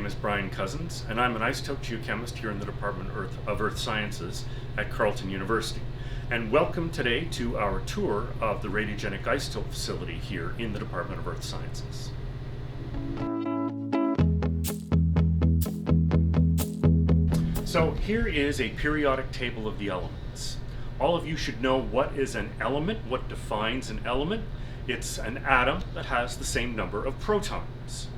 name is Brian Cousens, and I'm an isotope geochemist here in the Department of Earth Sciences at Carleton University. And welcome today to our tour of the Radiogenic Isotope facility here in the Department of Earth Sciences. So here is a periodic table of the elements. All of you should know what is an element, what defines an element. It's an atom that has the same number of protons.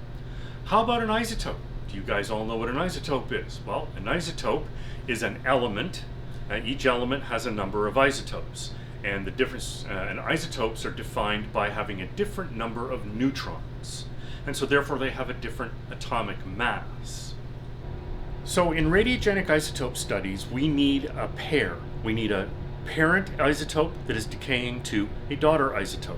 How about an isotope? Do you guys all know what an isotope is? Well, an isotope is an element, and each element has a number of isotopes. And the difference, and isotopes are defined by having a different number of neutrons. And so therefore they have a different atomic mass. So in radiogenic isotope studies, we need a pair. We need a parent isotope that is decaying to a daughter isotope.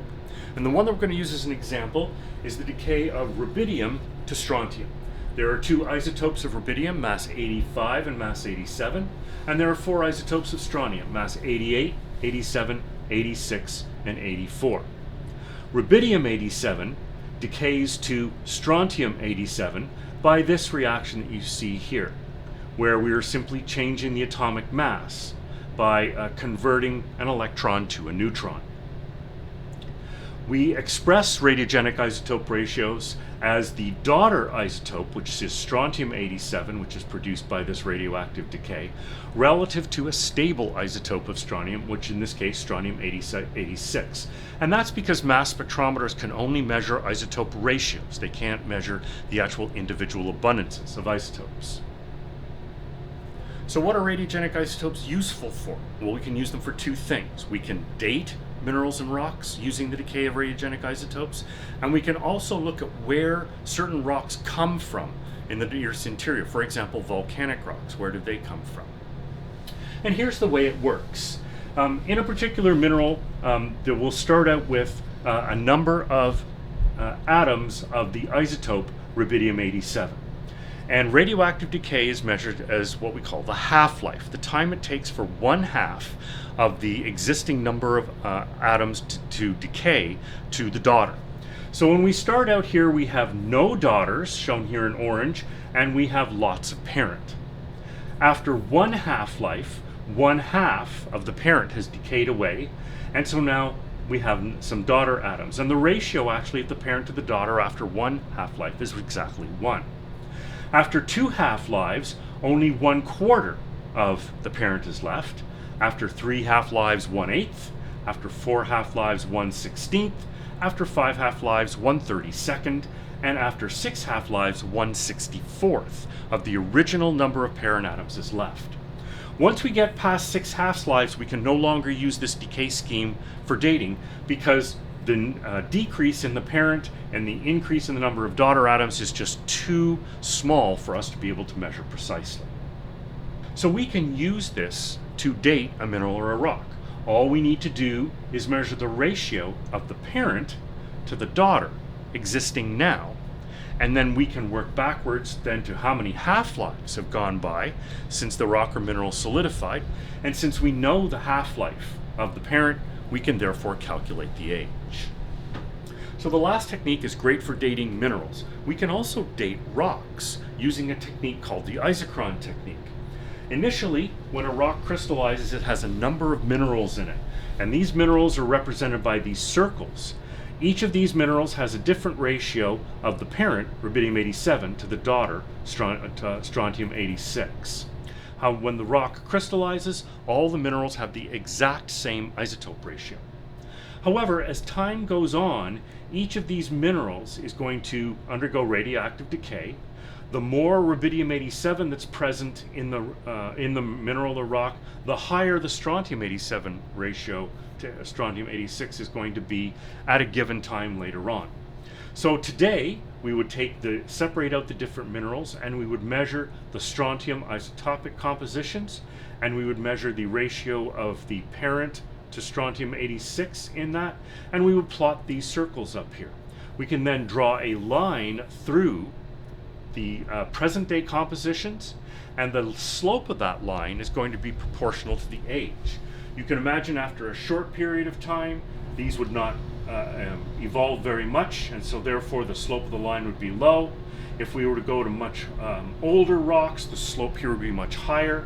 And the one that we're going to use as an example is the decay of rubidium to strontium. There are two isotopes of rubidium, mass 85 and mass 87, and there are four isotopes of strontium, mass 88, 87, 86, and 84. Rubidium 87 decays to strontium 87 by this reaction that you see here, where we are simply changing the atomic mass by converting an electron to a neutron. We express radiogenic isotope ratios as the daughter isotope, which is strontium 87, which is produced by this radioactive decay, relative to a stable isotope of strontium, which in this case strontium 86. And that's because mass spectrometers can only measure isotope ratios. They can't measure the actual individual abundances of isotopes. So what are radiogenic isotopes useful for? Well, we can use them for two things. We can date minerals and rocks using the decay of radiogenic isotopes, and we can also look at where certain rocks come from in the Earth's interior. For example, volcanic rocks, where did they come from? And here's the way it works. In a particular mineral, that will start out with a number of atoms of the isotope rubidium 87. And radioactive decay is measured as what we call the half-life, the time it takes for one half of the existing number of atoms to decay to the daughter. So when we start out here, we have no daughters, shown here in orange, and we have lots of parent. After one half-life, one half of the parent has decayed away, and so now we have some daughter atoms. And the ratio actually of the parent to the daughter after one half-life is exactly 1. After two half-lives, only 1/4 of the parent is left. After 3 half-lives, 1/8. After 4 half-lives, 1/16. After 5 half-lives, 1/32. And after 6 half-lives, 1/64 of the original number of parent atoms is left. Once we get past 6 half-lives, we can no longer use this decay scheme for dating because the decrease in the parent and the increase in the number of daughter atoms is just too small for us to be able to measure precisely. So we can use this to date a mineral or a rock. All we need to do is measure the ratio of the parent to the daughter existing now, and then we can work backwards then to how many half-lives have gone by since the rock or mineral solidified, and since we know the half-life of the parent, we can therefore calculate the age. So the last technique is great for dating minerals. We can also date rocks using a technique called the isochron technique. Initially, when a rock crystallizes, it has a number of minerals in it, and these minerals are represented by these circles. Each of these minerals has a different ratio of the parent, rubidium 87, to the daughter, strontium 86. When the rock crystallizes, all the minerals have the exact same isotope ratio. However, as time goes on, each of these minerals is going to undergo radioactive decay. The more rubidium 87 that's present in the mineral or rock, the higher the strontium 87 ratio to strontium 86 is going to be at a given time later on. So today, we would separate out the different minerals, and we would measure the strontium isotopic compositions, and we would measure the ratio of the parent to strontium 86 in that, and we would plot these circles up here. We can then draw a line through the present day compositions, and the slope of that line is going to be proportional to the age. You can imagine after a short period of time, these would not evolve very much, and so therefore the slope of the line would be low. If we were to go to much older rocks, the slope here would be much higher,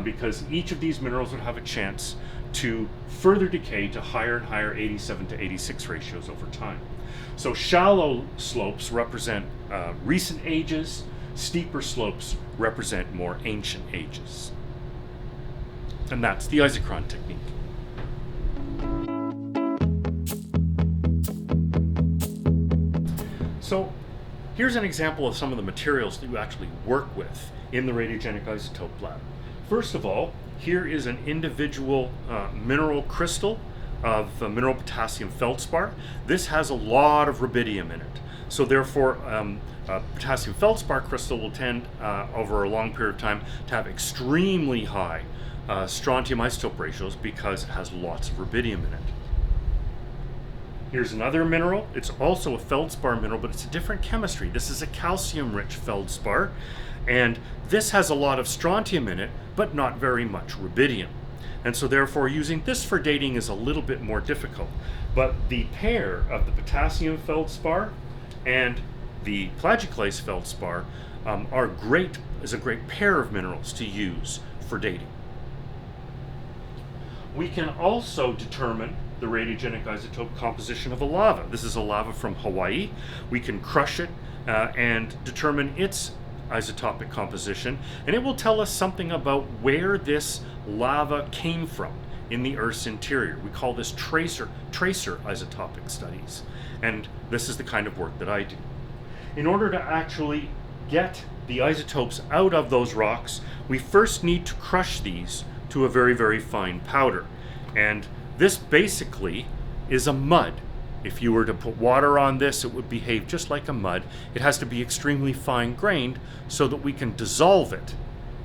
because each of these minerals would have a chance to further decay to higher and higher 87 to 86 ratios over time. So shallow slopes represent recent ages, steeper slopes represent more ancient ages. And that's the isochron technique. So here's an example of some of the materials that you actually work with in the radiogenic isotope lab. First of all, here is an individual mineral crystal of mineral potassium feldspar. This has a lot of rubidium in it. So therefore, potassium feldspar crystal will tend, over a long period of time, to have extremely high strontium isotope ratios because it has lots of rubidium in it. Here's another mineral. It's also a feldspar mineral, but it's a different chemistry. This is a calcium-rich feldspar, and this has a lot of strontium in it, but not very much rubidium. And so therefore using this for dating is a little bit more difficult. But the pair of the potassium feldspar and the plagioclase feldspar is a great pair of minerals to use for dating. We can also determine the radiogenic isotope composition of a lava. This is a lava from Hawaii. We can crush it and determine its isotopic composition, and it will tell us something about where this lava came from in the Earth's interior. We call this tracer isotopic studies, and this is the kind of work that I do. In order to actually get the isotopes out of those rocks, we first need to crush these to a very, very fine powder. And this basically is a mud. If you were to put water on this, it would behave just like a mud. It has to be extremely fine-grained so that we can dissolve it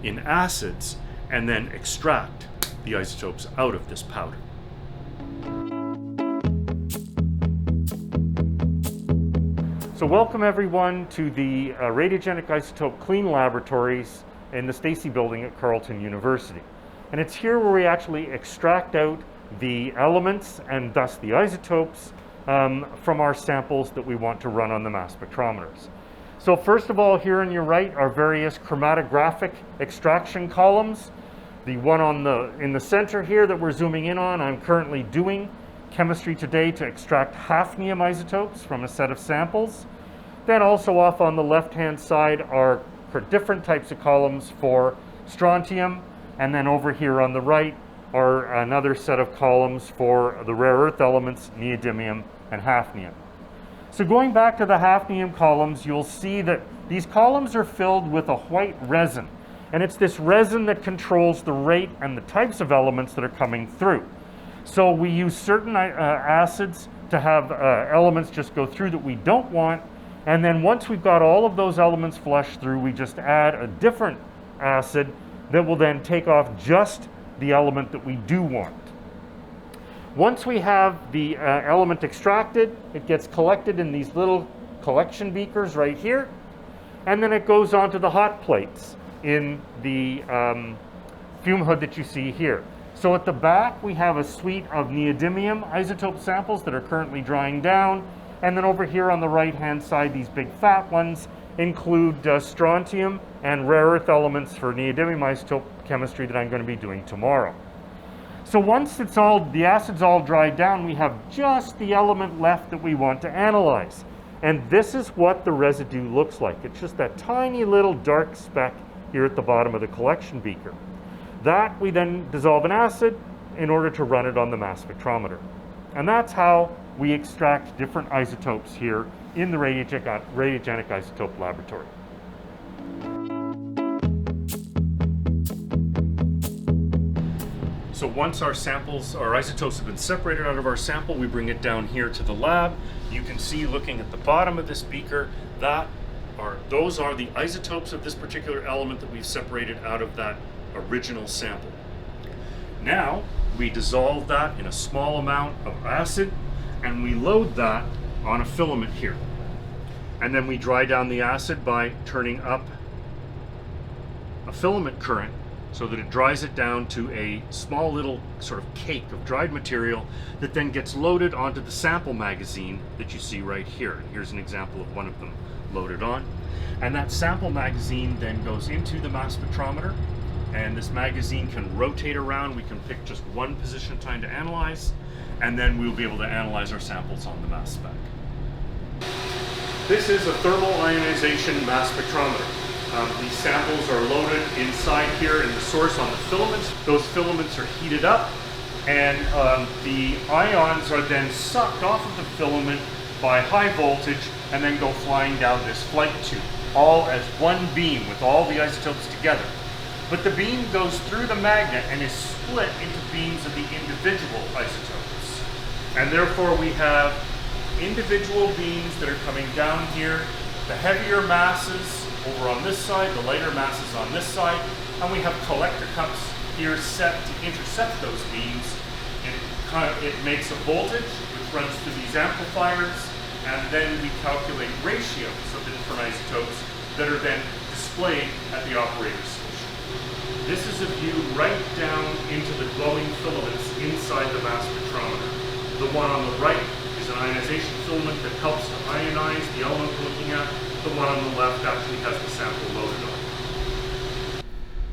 in acids and then extract the isotopes out of this powder. So welcome everyone to the Radiogenic Isotope Clean Laboratories in the Stacy Building at Carleton University. And it's here where we actually extract out the elements and thus the isotopes from our samples that we want to run on the mass spectrometers. So first of all, here on your right are various chromatographic extraction columns. The one in the center here that we're zooming in on, I'm currently doing chemistry today to extract hafnium isotopes from a set of samples. Then also off on the left-hand side are different types of columns for strontium, and then over here on the right are another set of columns for the rare earth elements, neodymium and hafnium. So going back to the hafnium columns, you'll see that these columns are filled with a white resin, and it's this resin that controls the rate and the types of elements that are coming through. So we use certain acids to have elements just go through that we don't want, and then once we've got all of those elements flushed through, we just add a different acid that will then take off just the element that we do want. Once we have the element extracted, it gets collected in these little collection beakers right here, and then it goes onto the hot plates in the fume hood that you see here. So at the back we have a suite of neodymium isotope samples that are currently drying down, and then over here on the right hand side, these big fat ones include strontium and rare earth elements for neodymium isotope chemistry that I'm going to be doing tomorrow. So once the acid's all dried down, we have just the element left that we want to analyze. And this is what the residue looks like. It's just that tiny little dark speck here at the bottom of the collection beaker. That we then dissolve in acid in order to run it on the mass spectrometer. And that's how we extract different isotopes here in the Radiogenic Isotope Laboratory. So once our isotopes have been separated out of our sample, we bring it down here to the lab. You can see, looking at the bottom of this beaker, those are the isotopes of this particular element that we've separated out of that original sample. Now we dissolve that in a small amount of acid, and we load that on a filament here. And then we dry down the acid by turning up a filament current so that it dries it down to a small little sort of cake of dried material that then gets loaded onto the sample magazine that you see right here. Here's an example of one of them loaded on. And that sample magazine then goes into the mass spectrometer, and this magazine can rotate around. We can pick just one position time to analyze, and then we'll be able to analyze our samples on the mass spec. This is a thermal ionization mass spectrometer. These samples are loaded inside here in the source on the filaments. Those filaments are heated up, and the ions are then sucked off of the filament by high voltage and then go flying down this flight tube, all as one beam with all the isotopes together. But the beam goes through the magnet and is split into beams of the individual isotopes. And therefore we have individual beams that are coming down here, the heavier masses over on this side, the lighter masses on this side, and we have collector cups here set to intercept those beams. It makes a voltage which runs through these amplifiers, and then we calculate ratios of the different isotopes that are then displayed at the operator station. This is a view right down into the glowing filaments inside the mass spectrometer. The one on the right is an ionization filament that helps to ionize the element we're looking at. The one on the left actually has the sample loaded on.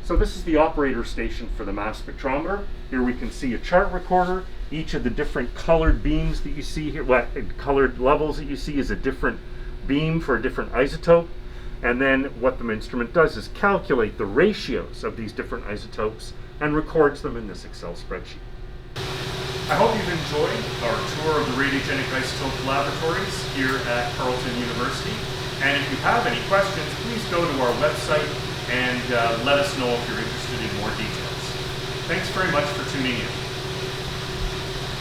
So this is the operator station for the mass spectrometer. Here we can see a chart recorder. Each of the different colored beams that you see here, colored levels that you see, is a different beam for a different isotope. And then what the instrument does is calculate the ratios of these different isotopes and records them in this Excel spreadsheet. I hope you've enjoyed our tour of the Radiogenic Isotope laboratories here at Carleton University. And if you have any questions, please go to our website and let us know if you're interested in more details. Thanks very much for tuning in.